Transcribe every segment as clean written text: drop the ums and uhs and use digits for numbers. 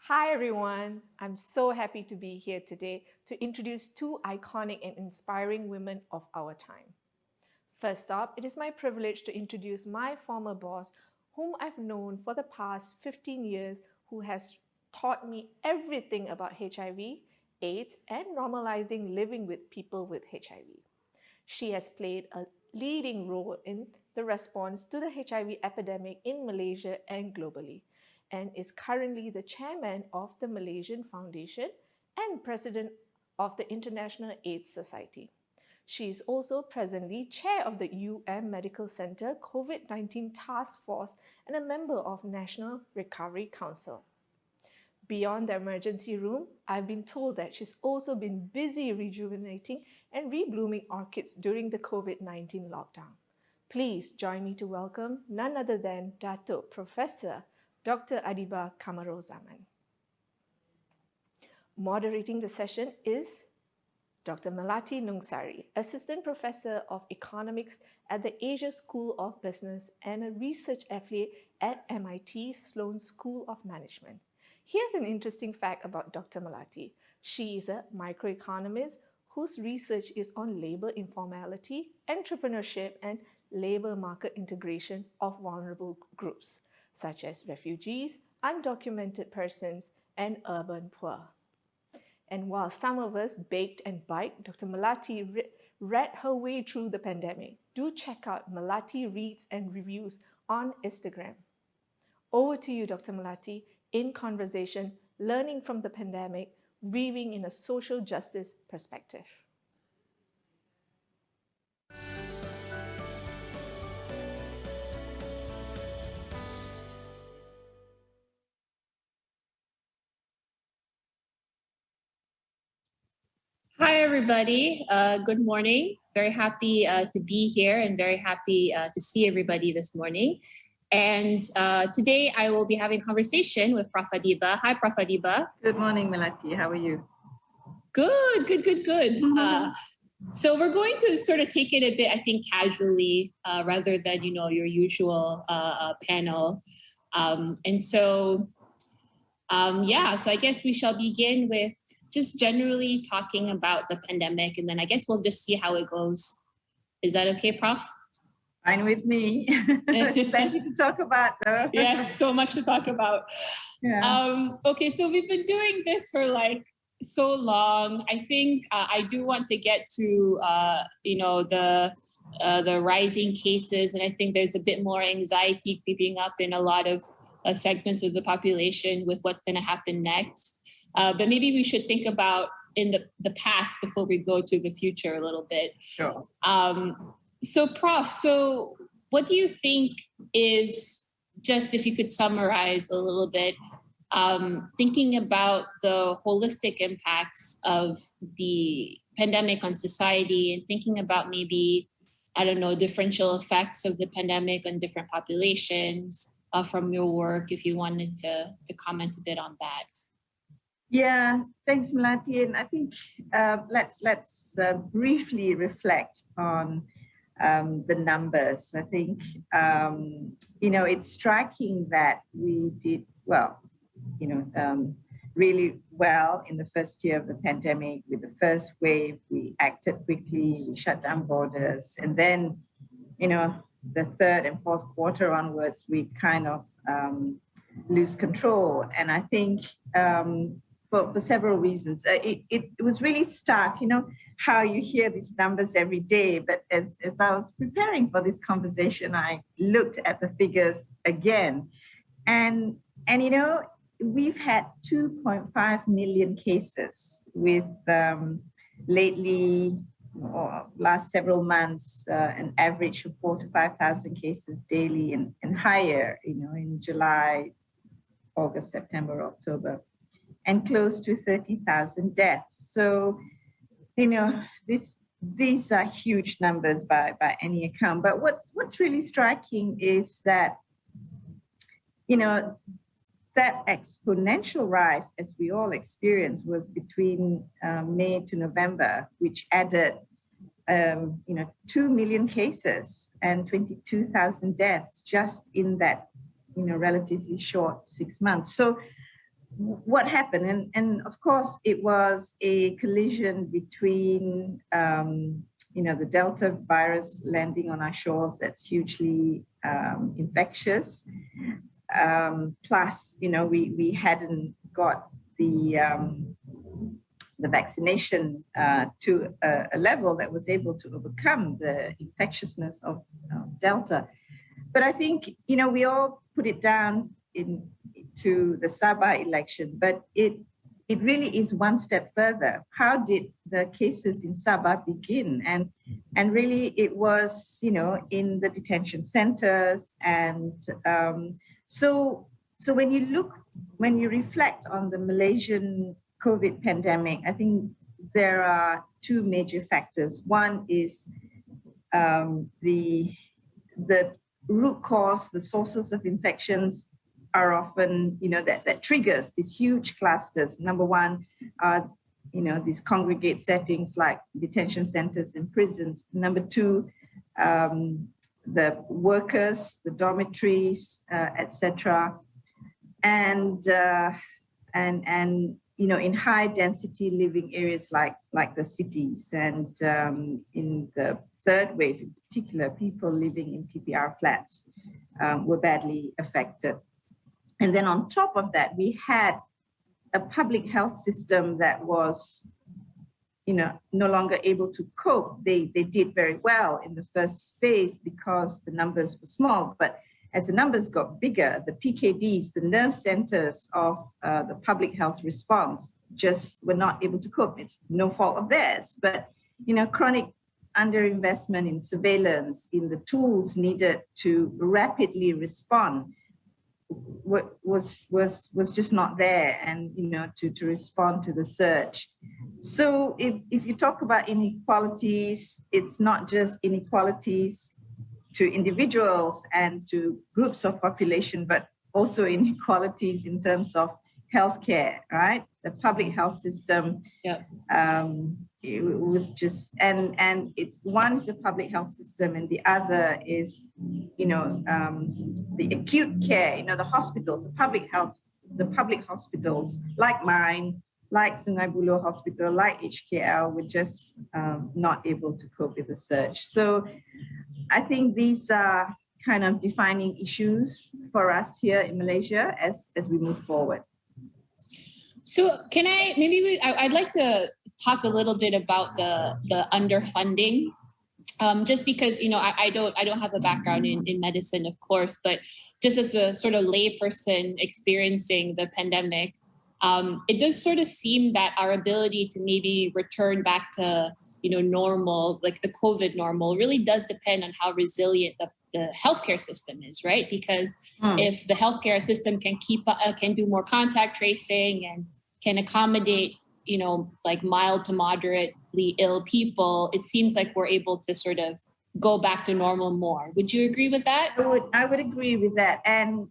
Hi everyone, I'm so happy to be here today to introduce two iconic and inspiring women of our time. First up, it is my privilege to introduce my former boss, whom I've known for the past 15 years, who has taught me everything about HIV, AIDS, and normalizing living with people with HIV. She has played a leading role in the response to the HIV epidemic in Malaysia and globally, and is currently the chairman of the Malaysian Foundation and president of the International AIDS Society. She is also presently chair of the Medical Center COVID-19 Task Force and a member of National Recovery Council. Beyond the emergency room, I've been told that she's also been busy rejuvenating and reblooming orchids during the COVID-19 lockdown. Please join me to welcome none other than Datuk Professor Dr. Adiba Kamarozaman. Moderating the session is Dr. Melati Nungsari, Assistant Professor of Economics at the Asia School of Business and a research affiliate at MIT Sloan School of Management. Here's an interesting fact about Dr. Melati. She is a microeconomist whose research is on labor informality, entrepreneurship, and labor market integration of vulnerable groups, such as refugees, undocumented persons, and urban poor. And while some of us baked and biked, Dr. Melati read her way through the pandemic. Do check out Melati Reads and Reviews on Instagram. Over to you, Dr. Melati, in conversation, learning from the pandemic, weaving in a social justice perspective. Hi, everybody. Good morning. Very happy to be here and very happy to see everybody this morning. And today I will be having a conversation with Prof. Adiba. Hi, Prof. Adiba. Good morning, Melati. How are you? Good. So we're going to sort of take it a bit, I think, casually rather than, your usual panel. So I guess we shall begin with just generally talking about the pandemic, and then I guess we'll just see how it goes. Is that okay, Prof? Fine with me. There's plenty to talk about, though. Yes, so much to talk about. Yeah. Okay, so we've been doing this for so long. I think I do want to get to the rising cases, and I think there's a bit more anxiety creeping up in a lot of segments of the population with what's going to happen next. But maybe we should think about in the past before we go to the future a little bit. Sure. So Prof, what do you think is, just if you could summarize a little bit, thinking about the holistic impacts of the pandemic on society and thinking about maybe, differential effects of the pandemic on different populations from your work, if you wanted to comment a bit on that. Yeah, thanks, Melati. And I think let's briefly reflect on the numbers. I think, it's striking that we did well, really well in the first year of the pandemic. With the first wave, we acted quickly, we shut down borders. And then, the third and fourth quarter onwards, we kind of lose control. And I think for several reasons, it was really stark, how you hear these numbers every day. But as I was preparing for this conversation, I looked at the figures again. And we've had 2.5 million cases with lately, or last several months, an average of 4,000 to 5,000 cases daily and higher, in July, August, September, October, and close to 30,000 deaths. So, these are huge numbers by any account. But what's really striking is that, that exponential rise, as we all experienced, was between May to November, which added, 2 million cases and 22,000 deaths just in that, relatively short 6 months. So what happened? And of course, it was a collision between, the Delta virus landing on our shores that's hugely infectious. Plus, we hadn't got the vaccination to a level that was able to overcome the infectiousness of Delta. But I think, we all put it down to the Sabah election, but it really is one step further. How did the cases in Sabah begin? And really it was, in the detention centers. And so when you reflect on the Malaysian COVID pandemic, I think there are two major factors. One is the root cause, the sources of infections are often, that triggers these huge clusters. Number one are, these congregate settings like detention centers and prisons. Number two, the workers, the dormitories, etc. And in high density living areas like the cities, and in the third wave in particular, people living in PPR flats were badly affected. And then on top of that, we had a public health system that was, no longer able to cope. They did very well in the first phase because the numbers were small, but as the numbers got bigger, the PKDs, the nerve centers of the public health response, just were not able to cope. It's no fault of theirs, but chronic underinvestment in surveillance, in the tools needed to rapidly respond, was just not there, and to respond to the surge. So if you talk about inequalities, it's not just inequalities to individuals and to groups of population, but also inequalities in terms of healthcare, right? The public health system. Yeah. It was just, and it's one is the public health system, and the other is, the acute care, the hospitals, the public hospitals like mine, like Sungai Buloh Hospital, like HKL, were just not able to cope with the surge. So I think these are kind of defining issues for us here in Malaysia as we move forward. So can I'd like to talk a little bit about the underfunding, just because, I don't have a background in medicine, of course, but just as a sort of layperson experiencing the pandemic, it does sort of seem that our ability to maybe return back to, normal, like the COVID normal, really does depend on how resilient the healthcare system is, right? Because if the healthcare system can do more contact tracing and can accommodate, like mild to moderately ill people, it seems like we're able to sort of go back to normal more. Would you agree with that? I would agree with that. And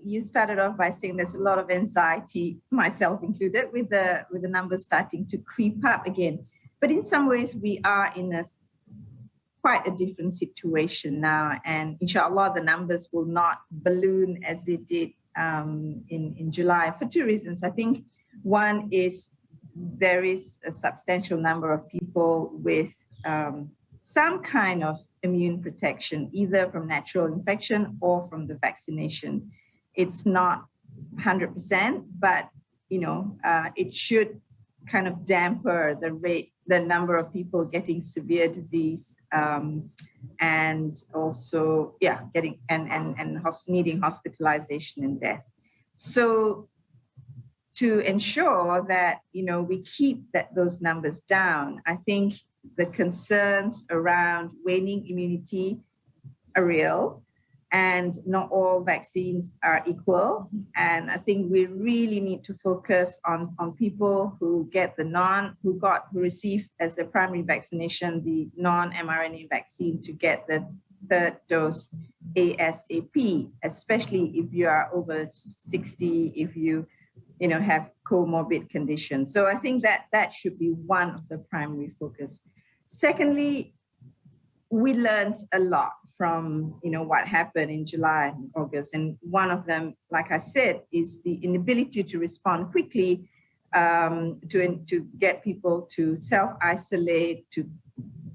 you started off by saying there's a lot of anxiety, myself included, with the numbers starting to creep up again. But in some ways, we are in quite a different situation now, and inshallah, the numbers will not balloon as they did in July for two reasons. I think one is there is a substantial number of people with some kind of immune protection, either from natural infection or from the vaccination. It's not 100%, but it should kind of damper the number of people getting severe disease, and also getting and needing hospitalization and death. So to ensure that we keep those numbers down, I think the concerns around waning immunity are real, and not all vaccines are equal. And I think we really need to focus on people who receive as a primary vaccination the non-mRNA vaccine to get the third dose ASAP, especially if you are over 60, if you have comorbid conditions. So I think that should be one of the primary focus. Secondly, we learned a lot from, what happened in July and August. And one of them, like I said, is the inability to respond quickly, to get people to self-isolate, to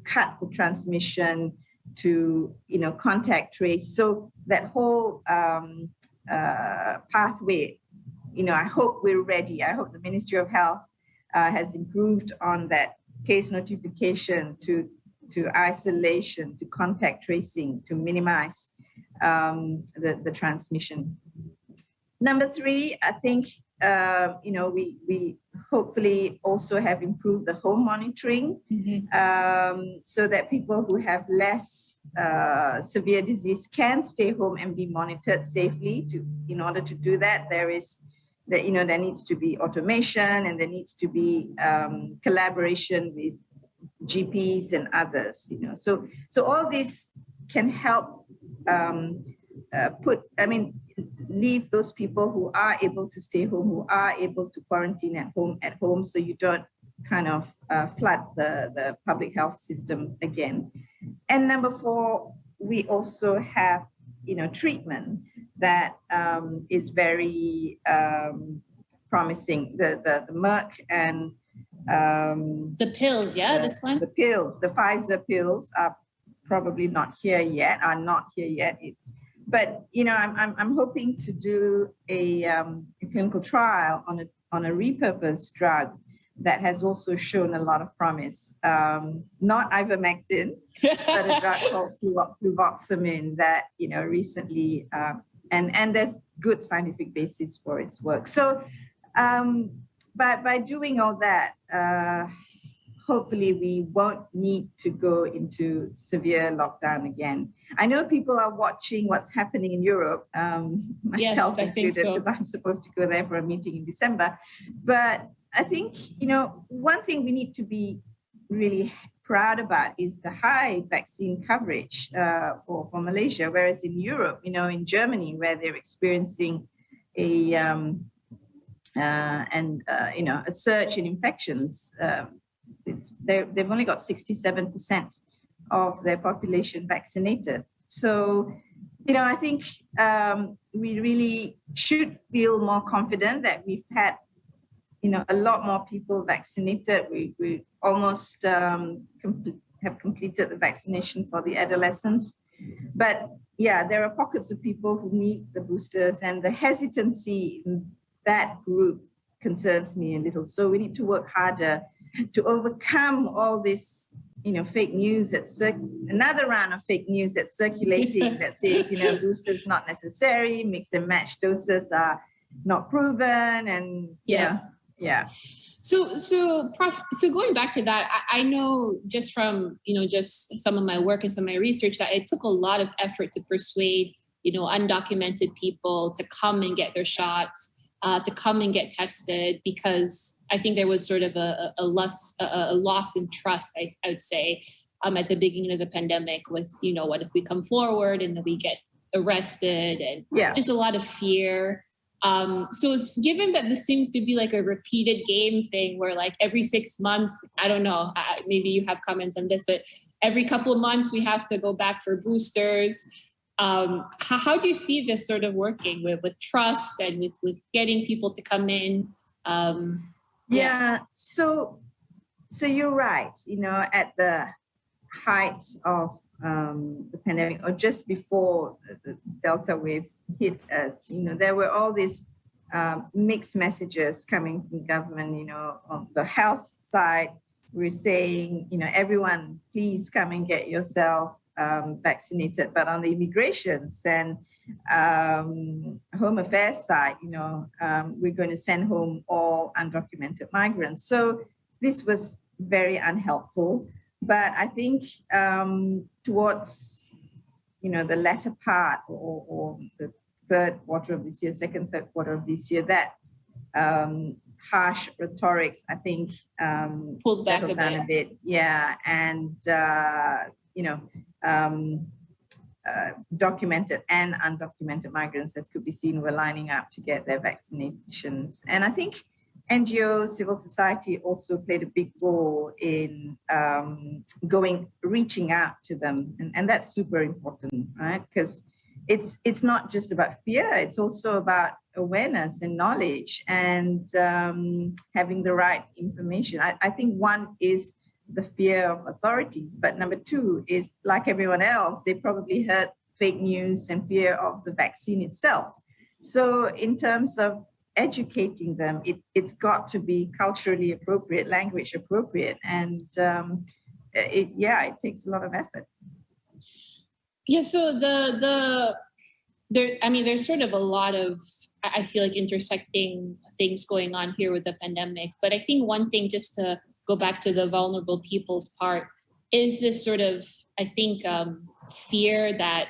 cut the transmission, to, contact trace. So that whole pathway, I hope we're ready. I hope the Ministry of Health has improved on that case notification to isolation, to contact tracing, to minimize the transmission. Number 3, I think, we hopefully also have improved the home monitoring, so that people who have less severe disease can stay home and be monitored safely. In order to do that, there needs to be automation, and there needs to be collaboration with GPs and others. So all this can help leave those people who are able to stay home, who are able to quarantine at home, so you don't kind of flood the public health system again. And number 4, we also have, treatment that is very promising. The Merck and the pills, this one? The pills, the Pfizer pills are probably not here yet. But I'm hoping to do a clinical trial on a repurposed drug that has also shown a lot of promise. Not ivermectin, but a drug called fluvoxamine that recently, and there's good scientific basis for its work. So, but by doing all that, hopefully we won't need to go into severe lockdown again. I know people are watching what's happening in Europe, myself included, because I'm supposed to go there for a meeting in December. But I think, one thing we need to be really proud about is the high vaccine coverage for Malaysia, whereas in Europe, in Germany, where they're experiencing a surge in infections, they've only got 67% of their population vaccinated. So, I think we really should feel more confident that we've had, a lot more people vaccinated. We almost have completed the vaccination for the adolescents. But yeah, there are pockets of people who need the boosters, and the hesitancy in that group concerns me a little. So we need to work harder to overcome all this, fake news. Another round of fake news that's circulating that says, boosters not necessary, mix and match doses are not proven, and yeah. So Prof, going back to that, I know just from, just some of my work and some of my research that it took a lot of effort to persuade, undocumented people to come and get their shots, to come and get tested, because I think there was sort of a loss in trust, I would say, at the beginning of the pandemic with, what if we come forward and then we get arrested, and just a lot of fear. So it's given that this seems to be like a repeated game thing where like every 6 months, I don't know, maybe you have comments on this, but every couple of months we have to go back for boosters. How do you see this sort of working with trust and with getting people to come in? So you're right, at the height of the pandemic, or just before the Delta waves hit us, there were all these mixed messages coming from government. On the health side, we're saying, everyone, please come and get yourself vaccinated. But on the immigrations and home affairs side, we're going to send home all undocumented migrants. So this was very unhelpful. But I think towards, the latter part or the third quarter of this year, third quarter of this year, that harsh rhetorics, I think, pulled back a bit. Yeah. And, documented and undocumented migrants, as could be seen, were lining up to get their vaccinations. And I think NGOs, civil society also played a big role in reaching out to them. And that's super important, right? Because it's not just about fear, it's also about awareness and knowledge and having the right information. I think one is the fear of authorities, but number two is, like everyone else, they probably heard fake news and fear of the vaccine itself. So in terms of educating them, it's got to be culturally appropriate, language appropriate, and it takes a lot of effort. Yeah, so there's sort of a lot of, I feel like, intersecting things going on here with the pandemic. But I think one thing, just to go back to the vulnerable people's part, is this sort of, I think, fear that,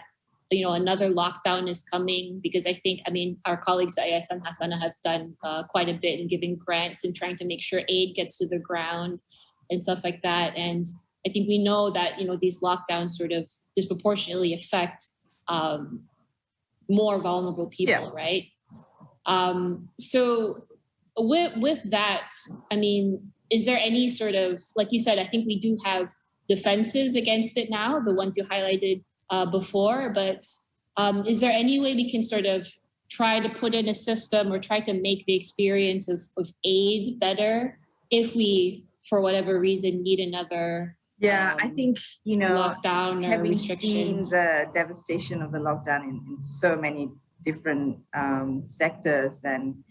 another lockdown is coming, because I think, our colleagues at IS and Hasanah have done quite a bit in giving grants and trying to make sure aid gets to the ground and stuff like that. And I think we know that, these lockdowns sort of disproportionately affect more vulnerable people, right? So with that, is there any sort of, like you said, I think we do have defenses against it now, the ones you highlighted before, but is there any way we can sort of try to put in a system or try to make the experience of aid better if we, for whatever reason, need another I think, lockdown or having restrictions? seen the devastation of the lockdown in so many different sectors, and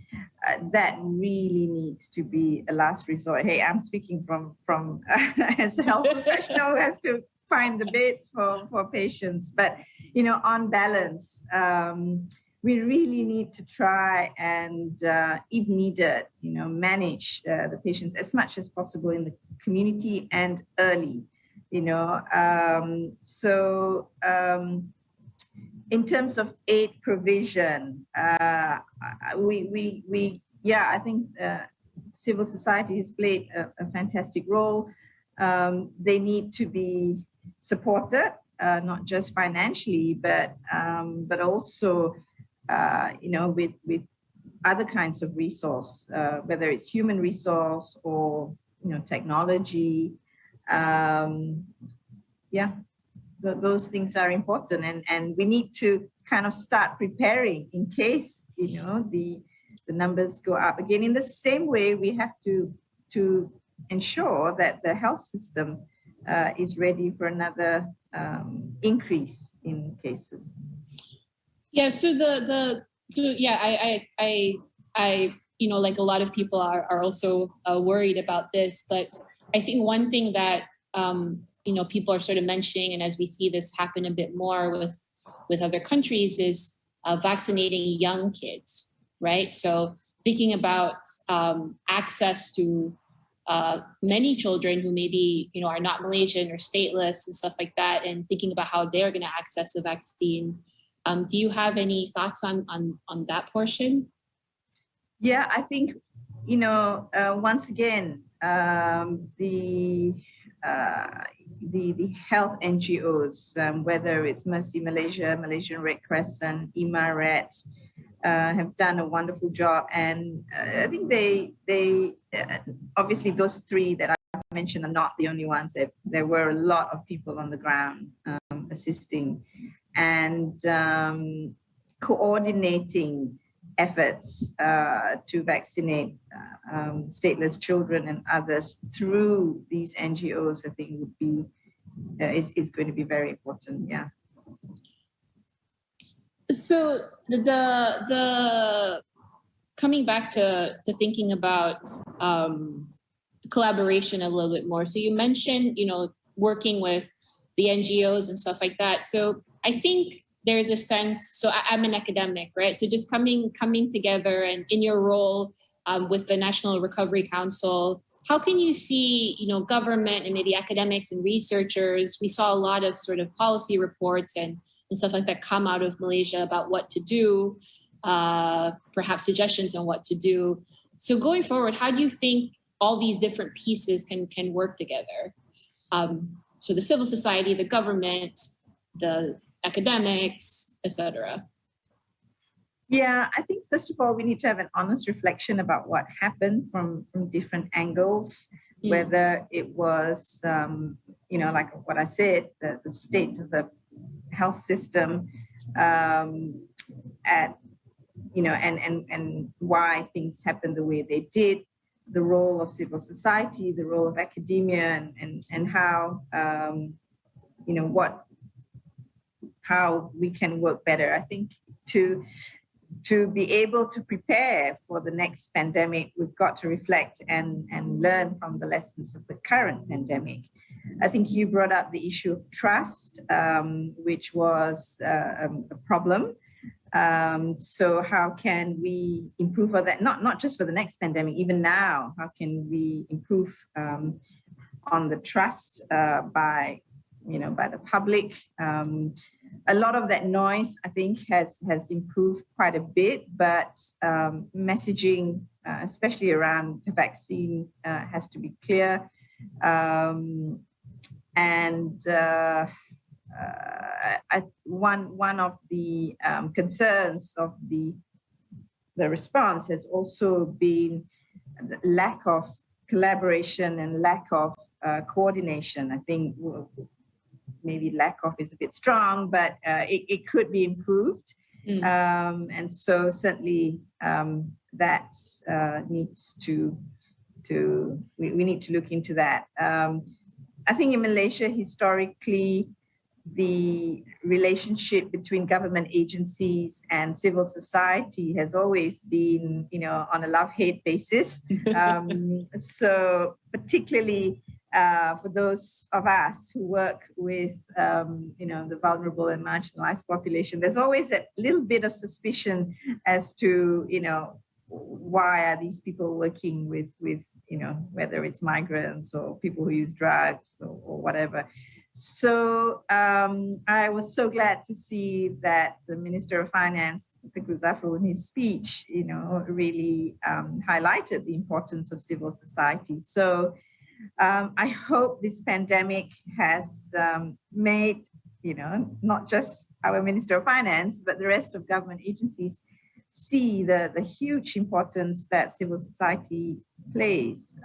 that really needs to be a last resort. Hey, I'm speaking from as a health professional who has to find the beds for patients. But, on balance, we really need to try and, if needed, manage the patients as much as possible in the community and early, in terms of aid provision, I think civil society has played a fantastic role. They need to be supported, not just financially, but also, with other kinds of resource, whether it's human resource or technology. Those things are important, and we need to kind of start preparing in case the numbers go up again. In the same way, we have to ensure that the health system is ready for another increase in cases. Yeah. So I like a lot of people are also worried about this, but I think one thing that people are sort of mentioning, and as we see this happen a bit more with other countries, is vaccinating young kids, right? So thinking about access to many children who maybe are not Malaysian or stateless and stuff like that, and thinking about how they're going to access the vaccine. Do you have any thoughts on that portion? Yeah, I think once again, the health NGOs, whether it's Mercy Malaysia, Malaysian Red Crescent, Emaret, have done a wonderful job, and I think they obviously those three that I mentioned are not the only ones. There were a lot of people on the ground assisting and coordinating efforts to vaccinate stateless children and others through these NGOs. I think would be is going to be very important. Yeah. So the coming back to thinking about collaboration a little bit more. So you mentioned working with the NGOs and stuff like that. So I think there's a sense. So I'm an academic, right? So just coming together, and in your role with the National Recovery Council, how can you see government and maybe academics and researchers? We saw a lot of sort of policy reports and stuff like that come out of Malaysia about what to do, perhaps suggestions on what to do. So going forward, how do you think all these different pieces can work together? So the civil society, the government, the academics, etc. Yeah, I think first of all, we need to have an honest reflection about what happened from different angles, whether it was, like what I said, the state of the health system, at, and why things happened the way they did, the role of civil society, the role of academia, and how, how we can work better. I think to be able to prepare for the next pandemic, we've got to reflect and learn from the lessons of the current pandemic. I think you brought up the issue of trust, which was a problem. So how can we improve on that? Not just for the next pandemic, even now, how can we improve on the trust by the public? A lot of that noise, I think, has improved quite a bit, but messaging, especially around the vaccine, has to be clear. One of the concerns of the response has also been the lack of collaboration and lack of coordination. I think maybe lack of is a bit strong, but it could be improved. And so certainly that needs we need to look into that. I think in Malaysia, historically, the relationship between government agencies and civil society has always been, on a love-hate basis. So particularly for those of us who work with, the vulnerable and marginalized population, there's always a little bit of suspicion as to, why are these people working with whether it's migrants or people who use drugs or whatever. So I was so glad to see that the Minister of Finance, Tengku Zafrul, in his speech, really highlighted the importance of civil society. So I hope this pandemic has made, not just our Minister of Finance, but the rest of government agencies see the huge importance that civil society plays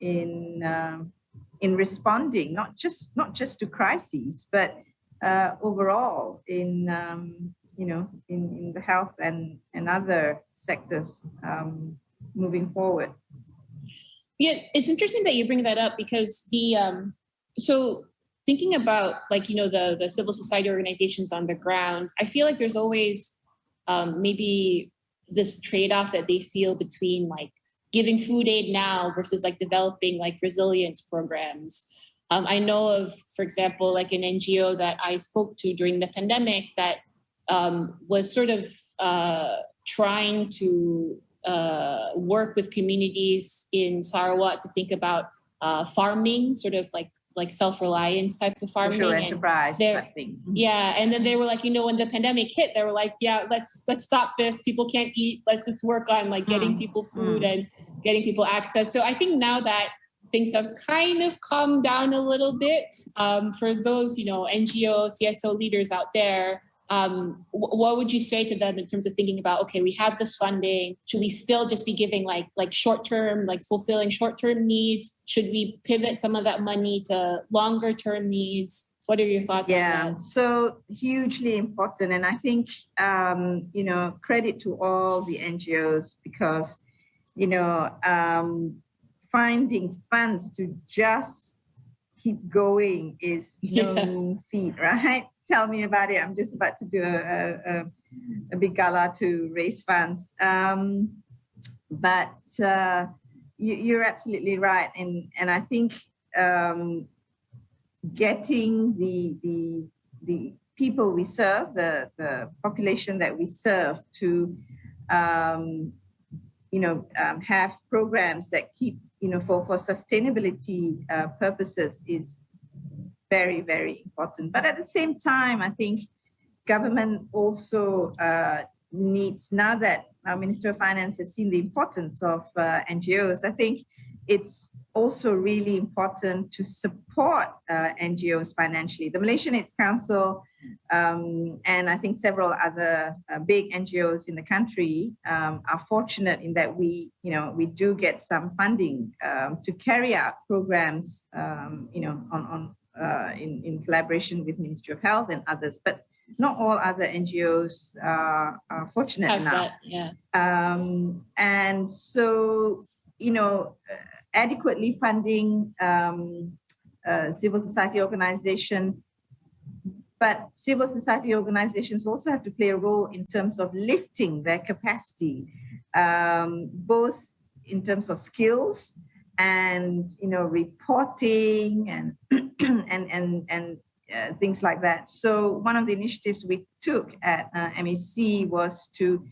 in responding, not just to crises, but overall in the health and other sectors moving forward. Yeah, it's interesting that you bring that up because so thinking about the civil society organizations on the ground, I feel like there's always maybe this trade-off that they feel between giving food aid now versus developing resilience programs. I know of, for example, an NGO that I spoke to during the pandemic that was sort of trying to work with communities in Sarawak to think about farming, sort of like self-reliance type of farming. Social enterprise type thing. Yeah, and then they were when the pandemic hit, they were yeah, let's stop this. People can't eat. Let's just work on getting people food and getting people access. So I think now that things have kind of calmed down a little bit, for those NGO, CSO leaders out there, what would you say to them in terms of thinking about, okay, we have this funding, should we still just be giving short-term, fulfilling short-term needs? Should we pivot some of that money to longer-term needs? What are your thoughts on that? Yeah, so hugely important. And I think, credit to all the NGOs because, finding funds to just keep going is no mean feat, right? Tell me about it. I'm just about to do a big gala to raise funds. But you're absolutely right. And I think getting the people we serve, the population that we serve to, have programs that keep, for sustainability purposes is very, very important. But at the same time, I think government also needs, now that our Minister of Finance has seen the importance of NGOs, I think it's also really important to support NGOs financially. The Malaysian AIDS Council And I think several other big NGOs in the country are fortunate in that we do get some funding to carry out programs, in collaboration with Ministry of Health and others. But not all other NGOs are fortunate enough. And so, adequately funding civil society organization, but civil society organizations also have to play a role in terms of lifting their capacity, both in terms of skills and reporting and and things like that. So one of the initiatives we took at MAC was to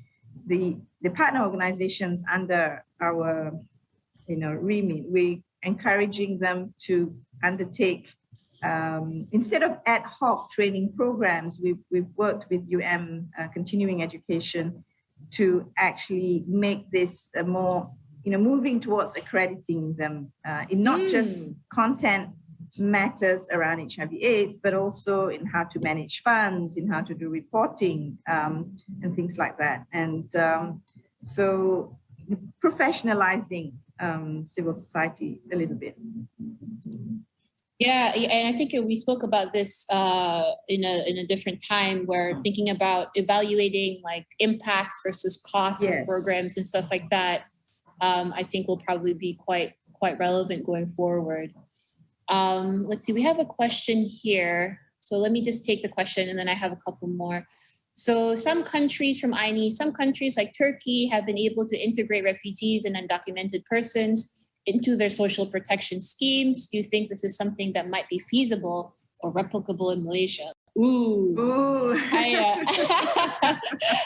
the partner organizations under our remit. We encouraging them to undertake, instead of ad hoc training programs, we've worked with continuing education to actually make this a more, moving towards accrediting them in not just content matters around HIV/AIDS, but also in how to manage funds, in how to do reporting, and things like that. And so professionalizing civil society a little bit. Yeah, and I think we spoke about this in a different time, where thinking about evaluating like impacts versus costs of programs and stuff like that, I think will probably be quite relevant going forward. Let's see, we have a question here. So let me just take the question and then I have a couple more. So some countries from INI, some countries like Turkey have been able to integrate refugees and undocumented persons into their social protection schemes. Do you think this is something that might be feasible or replicable in Malaysia? Ooh. I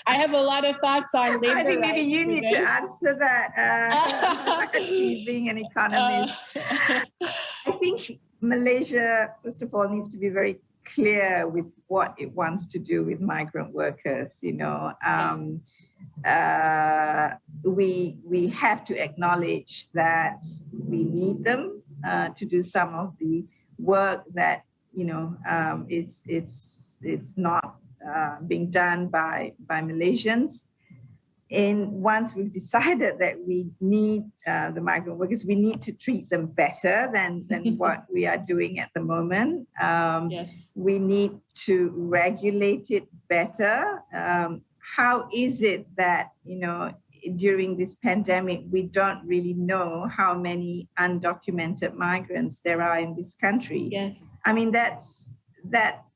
have a lot of thoughts on labor. I think maybe you need to answer that, being an economist. I think Malaysia, first of all, needs to be very clear with what it wants to do with migrant workers. We have to acknowledge that we need them to do some of the work that it's not being done by Malaysians. And once we've decided that we need the migrant workers, we need to treat them better than what we are doing at the moment. We need to regulate it better. How is it that, during this pandemic, we don't really know how many undocumented migrants there are in this country? I mean, that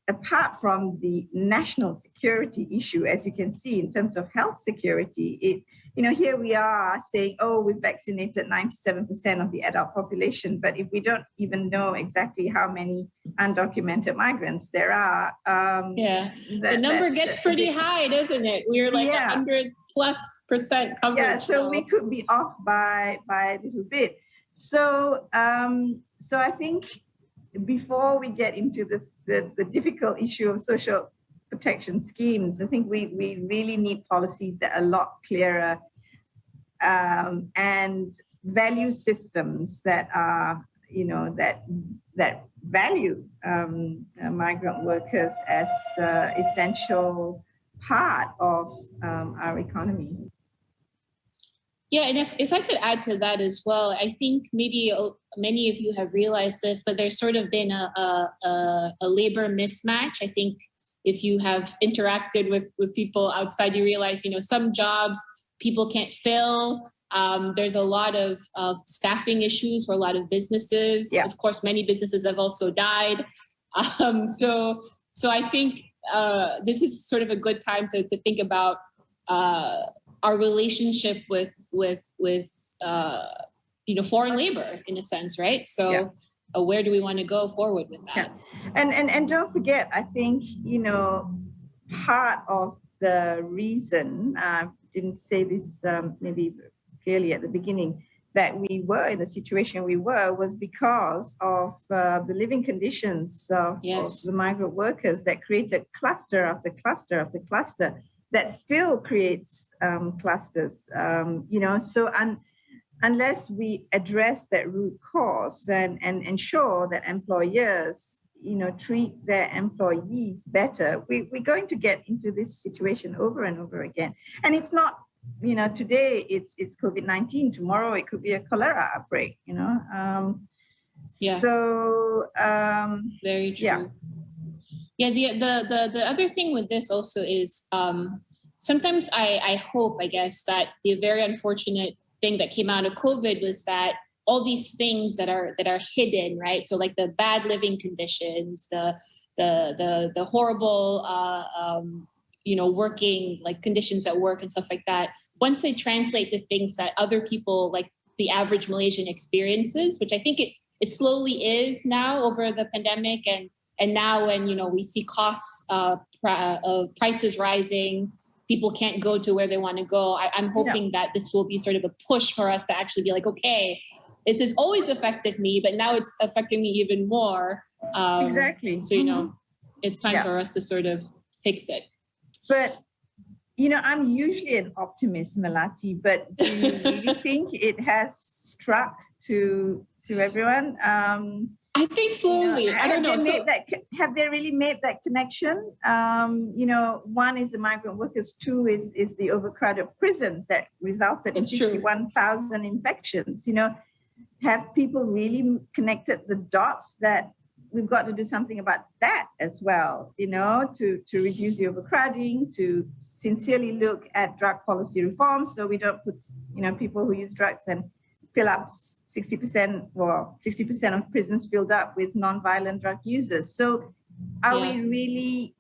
apart from the national security issue, as you can see in terms of health security, here we are saying, oh, we've vaccinated 97% of the adult population, but if we don't even know exactly how many undocumented migrants there are, the number gets pretty high, doesn't it? We're like 100+% coverage. Yeah, so we could be off by a little bit. So I think before we get into the difficult issue of social protection schemes, I think we really need policies that are a lot clearer, and value systems that are, that value migrant workers as essential part of our economy. Yeah, and if I could add to that as well, I think maybe many of you have realized this, but there's sort of been a labor mismatch. I think if you have interacted with people outside, you realize, some jobs people can't fill. There's a lot of staffing issues for a lot of businesses. Yeah. Of course, many businesses have also died. So I think this is sort of a good time to think about our relationship with foreign labor, in a sense, right? So where do we want to go forward with that? And don't forget, I think, part of the reason, I didn't say this maybe clearly at the beginning, that we were in the situation we were was because of the living conditions of the migrant workers that created cluster after cluster after cluster that still creates clusters. So unless we address that root cause and ensure that employers, treat their employees better, we're going to get into this situation over and over again. And it's not, today it's COVID-19, tomorrow it could be a cholera outbreak, Yeah. So very true. Yeah. The other thing with this also is sometimes I hope, I guess, that the very unfortunate thing that came out of COVID was that all these things that are hidden, right? So like the bad living conditions, the horrible working like conditions at work and stuff like that. Once they translate to things that other people like the average Malaysian experiences, which I think it slowly is now over the pandemic, and now when we see costs prices rising, people can't go to where they want to go. I'm hoping that this will be sort of a push for us to actually be like, okay, this has always affected me, but now it's affecting me even more. Exactly. So, it's time for us to sort of fix it. But, I'm usually an optimist, Melati, but do you really think it has struck to everyone? I think slowly. I don't know. Have they really made that connection? One is the migrant workers, two is the overcrowded prisons that resulted in 51,000 infections. Have people really connected the dots that we've got to do something about that as well, to reduce the overcrowding, to sincerely look at drug policy reform so we don't put, people who use drugs and fill up 60% of prisons filled up with non-violent drug users. So are we really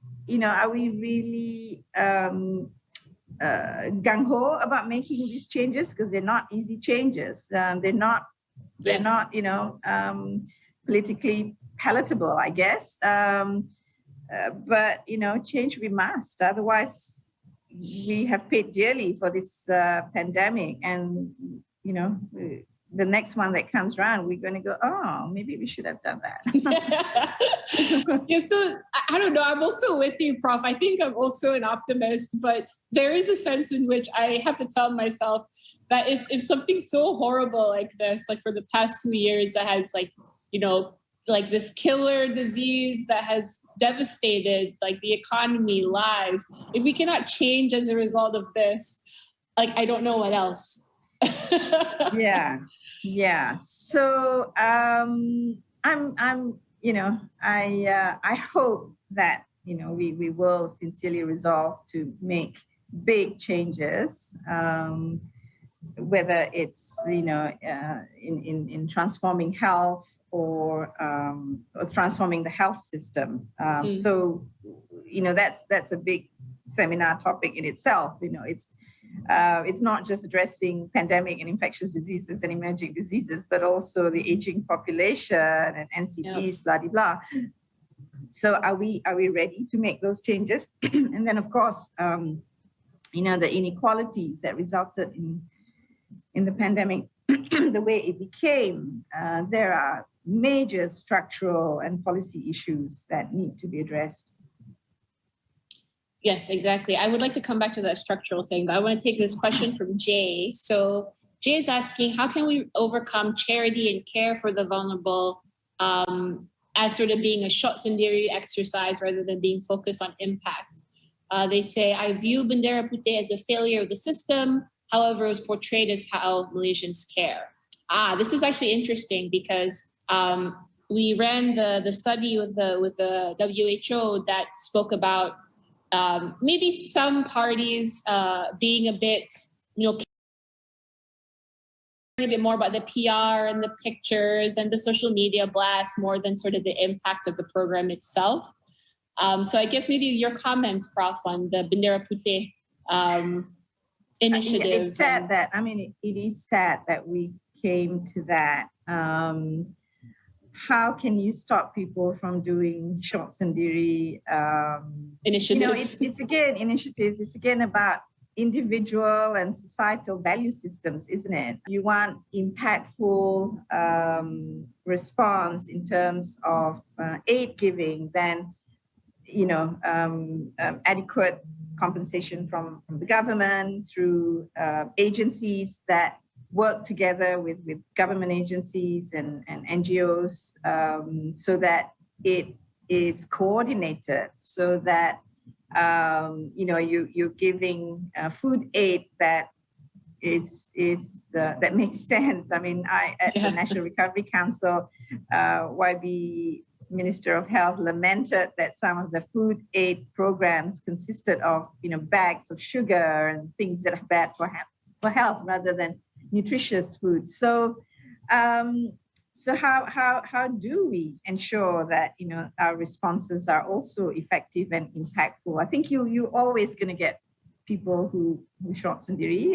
gung-ho about making these changes? Because they're not easy changes. They're not politically palatable, I guess. But change we must. Otherwise, we have paid dearly for this pandemic, and the next one that comes around, we're going to go, oh, maybe we should have done that. Yeah, so I don't know. I'm also with you, Prof. I think I'm also an optimist, but there is a sense in which I have to tell myself that if something so horrible like this, like for the past 2 years, that has like this killer disease that has devastated like the economy, lives, if we cannot change as a result of this, like I don't know what else. Yeah. So I hope that we will sincerely resolve to make big changes, whether it's in transforming health or transforming the health system. So that's a big seminar topic in itself. It's not just addressing pandemic and infectious diseases and emerging diseases, but also the aging population and NCDs, blah, blah, blah. So are we ready to make those changes? And then, of course, the inequalities that resulted in the pandemic, the way it became, there are major structural and policy issues that need to be addressed. Yes, exactly. I would like to come back to that structural thing, but I want to take this question from Jay. So Jay is asking, how can we overcome charity and care for the vulnerable as sort of being a short sendiri exercise rather than being focused on impact? They say, I view Bendera Putih as a failure of the system. However, it was portrayed as how Malaysians care. This is actually interesting because we ran the study with the WHO that spoke about maybe some parties being a bit, a bit more about the PR and the pictures and the social media blast more than sort of the impact of the program itself. So I guess maybe your comments, Prof, on the Bendera Putih initiative. It's sad that, it is sad that we came to that. How can you stop people from doing short sendiri initiatives? It's again initiatives. It's again about individual and societal value systems, isn't it? You want impactful response in terms of aid giving, then adequate compensation from the government through agencies that work together with government agencies and NGOs so that it is coordinated so that you're giving food aid that that makes sense. I mean, at the National Recovery Council, YB Minister of Health lamented that some of the food aid programs consisted of bags of sugar and things that are bad for health rather than nutritious food. So how do we ensure that our responses are also effective and impactful? I think you're always going to get people who short sendiri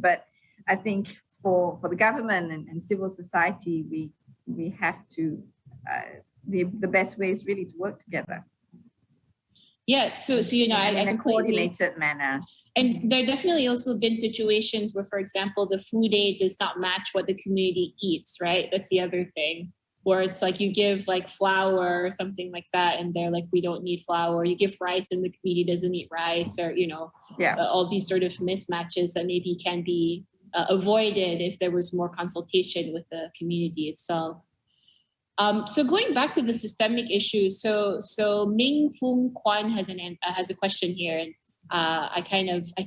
but I think for the government and civil society, we have to the best way is really to work together. Yeah, so in a coordinated manner. And there definitely also been situations where, for example, the food aid does not match what the community eats, right? That's the other thing, where it's like you give like flour or something like that, and they're like, we don't need flour. You give rice and the community doesn't eat rice, or, all these sort of mismatches that maybe can be avoided if there was more consultation with the community itself. So going back to the systemic issues, so Ming Fung Kwan has a question here, and I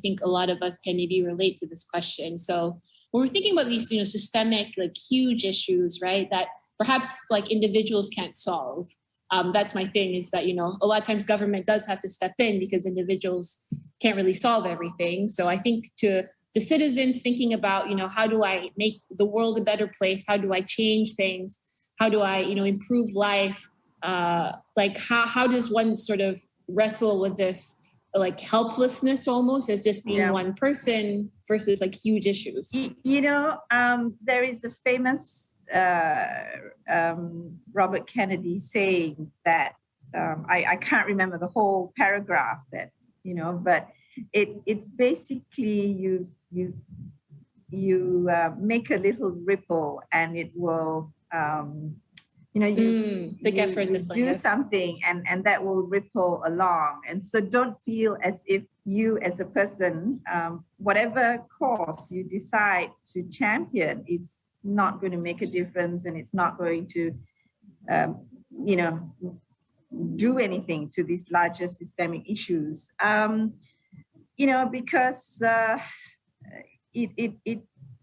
think a lot of us can maybe relate to this question. So when we're thinking about these, systemic, like huge issues, right, that perhaps like individuals can't solve. That's my thing, is that, a lot of times government does have to step in because individuals can't really solve everything. So I think to citizens thinking about, how do I make the world a better place? How do I change things? How do I, improve life? How does one sort of wrestle with this, like helplessness almost as just being one person versus like huge issues? There is a famous Robert Kennedy saying that I can't remember the whole paragraph that, but it's basically you make a little ripple and it will do something and that will ripple along. And so don't feel as if you as a person, whatever cause you decide to champion is not going to make a difference, and it's not going to do anything to these larger systemic issues, because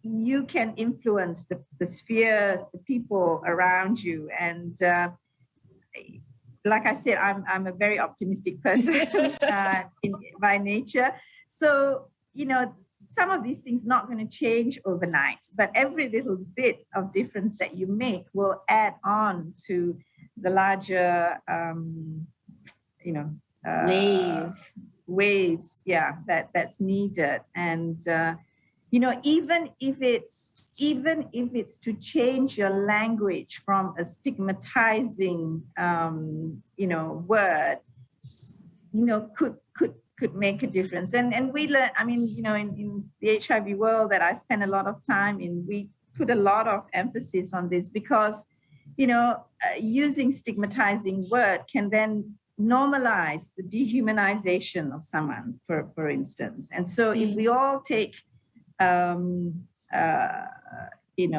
you can influence the spheres, the people around you. And like I said, I'm a very optimistic person by nature. So, some of these things not going to change overnight, but every little bit of difference that you make will add on to the larger, waves, that's needed. And even if it's to change your language from a stigmatizing word, could make a difference. And we learn, in the HIV world that I spend a lot of time in, we put a lot of emphasis on this because using stigmatizing word can then normalize the dehumanization of someone, for instance. And so if we all take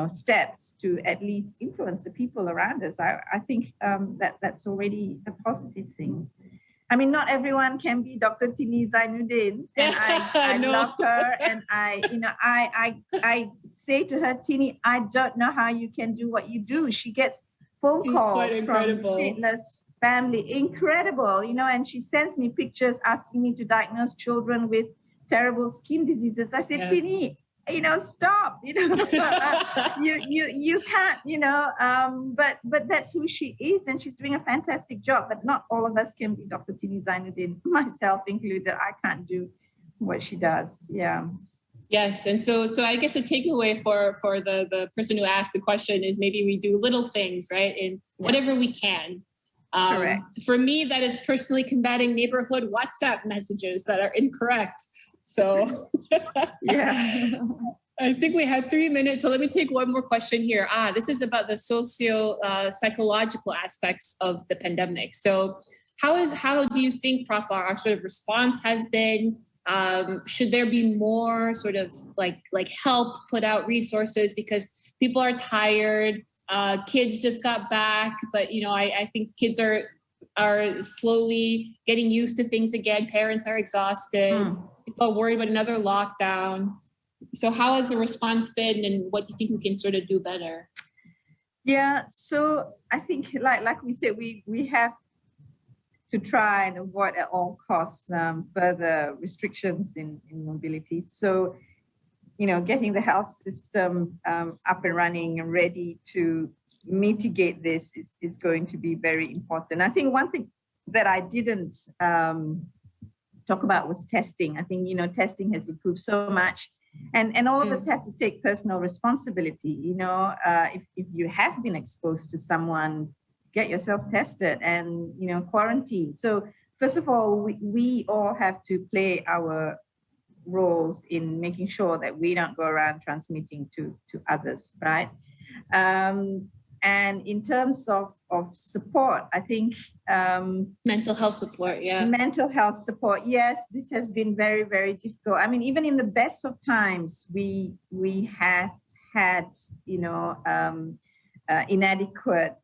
steps to at least influence the people around us, I think that's already a positive thing. I mean, not everyone can be Dr. Tini Zainuddin, and I love her, and I say to her, Tini, I don't know how you can do what you do. She gets phone calls from stateless family, incredible, and she sends me pictures asking me to diagnose children with terrible skin diseases. I said, Tini, stop, you can't, but that's who she is, and she's doing a fantastic job. But not all of us can be Dr. Tini Zainuddin, myself included. I can't do what she does. Yeah. Yes, and so I guess the takeaway for the person who asked the question is maybe we do little things, right, in whatever we can. Correct. For me, that is personally combating neighborhood WhatsApp messages that are incorrect. So I think we have 3 minutes. So let me take one more question here. This is about the socio-psychological aspects of the pandemic. So how do you think, Prof, our sort of response has been? Should there be more sort of like help put out resources because people are tired? Kids just got back, but I think kids are slowly getting used to things again. Parents are exhausted. People are worried about another lockdown. So how has the response been, and what do you think we can sort of do better? Yeah, so I think like we said, we have to try and avoid at all costs further restrictions in mobility. So, getting the health system up and running and ready to mitigate this is going to be very important. I think one thing that I didn't talk about was testing. I think, testing has improved so much. And all of us have to take personal responsibility. If you have been exposed to someone, get yourself tested and, quarantine. So first of all, we all have to play our roles in making sure that we don't go around transmitting to others, right? And in terms of support, I think mental health support, mental health support, yes, this has been very, very difficult. I mean, even in the best of times, we have had inadequate,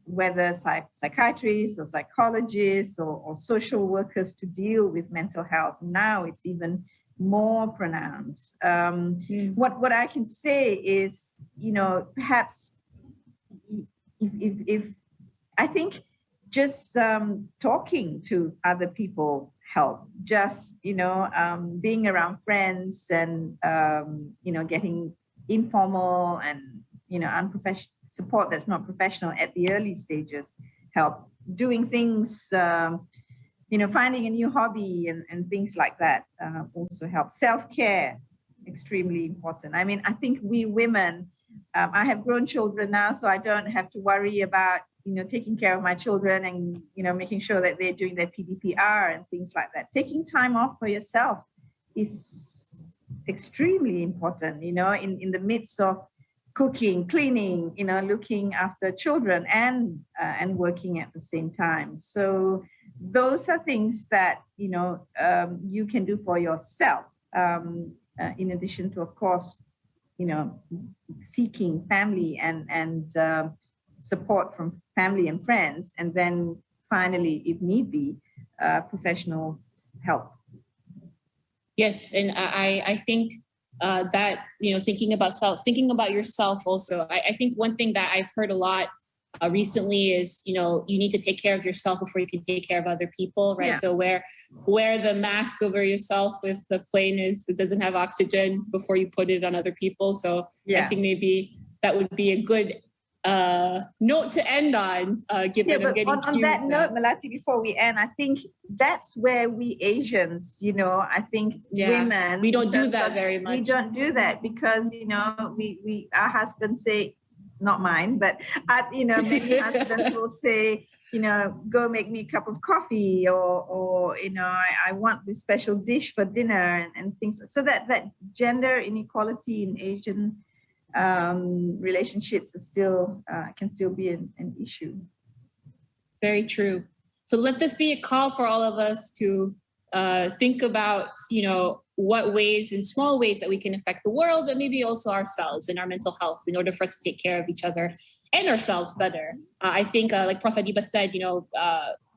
whether psychiatrists or psychologists or social workers to deal with mental health. Now it's even more pronounced. What I can say is, perhaps if I think just talking to other people help, just being around friends and getting informal and unprofessional support that's not professional at the early stages help. Doing things, finding a new hobby and things like that also help. Self-care, extremely important. I mean, I think we women, I have grown children now, so I don't have to worry about, taking care of my children and, making sure that they're doing their PDPR and things like that. Taking time off for yourself is extremely important, in the midst of cooking, cleaning, looking after children and working at the same time. So those are things that, you can do for yourself, in addition to, of course, seeking family and support from family and friends. And then finally, if need be, professional help. Yes, and I think that, thinking about yourself also. I think one thing that I've heard a lot recently is, you need to take care of yourself before you can take care of other people, right? Yeah. So wear the mask over yourself if the plane it doesn't have oxygen before you put it on other people. So yeah. I think maybe that would be a good note to end on, given I'm getting on that note, Melati, before we end, I think that's where we Asians, I think women, we don't do that very much. We don't do that because, we our husbands say, not mine, but many husbands will say, go make me a cup of coffee, or I want this special dish for dinner and things. So that gender inequality in Asian relationships is still can still be an issue. Very true. So let this be a call for all of us to think about, what ways, in small ways, that we can affect the world, but maybe also ourselves and our mental health in order for us to take care of each other and ourselves better. I think, like Prof. Adiba said,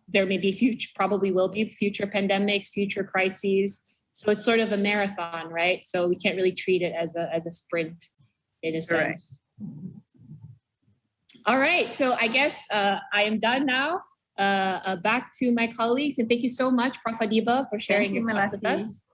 there may be probably will be future pandemics, future crises. So it's sort of a marathon, right? So we can't really treat it as a sprint in a sense. All right. So I guess I am done now. Back to my colleagues, and thank you so much, Prof. Adiba, for sharing your thoughts with us.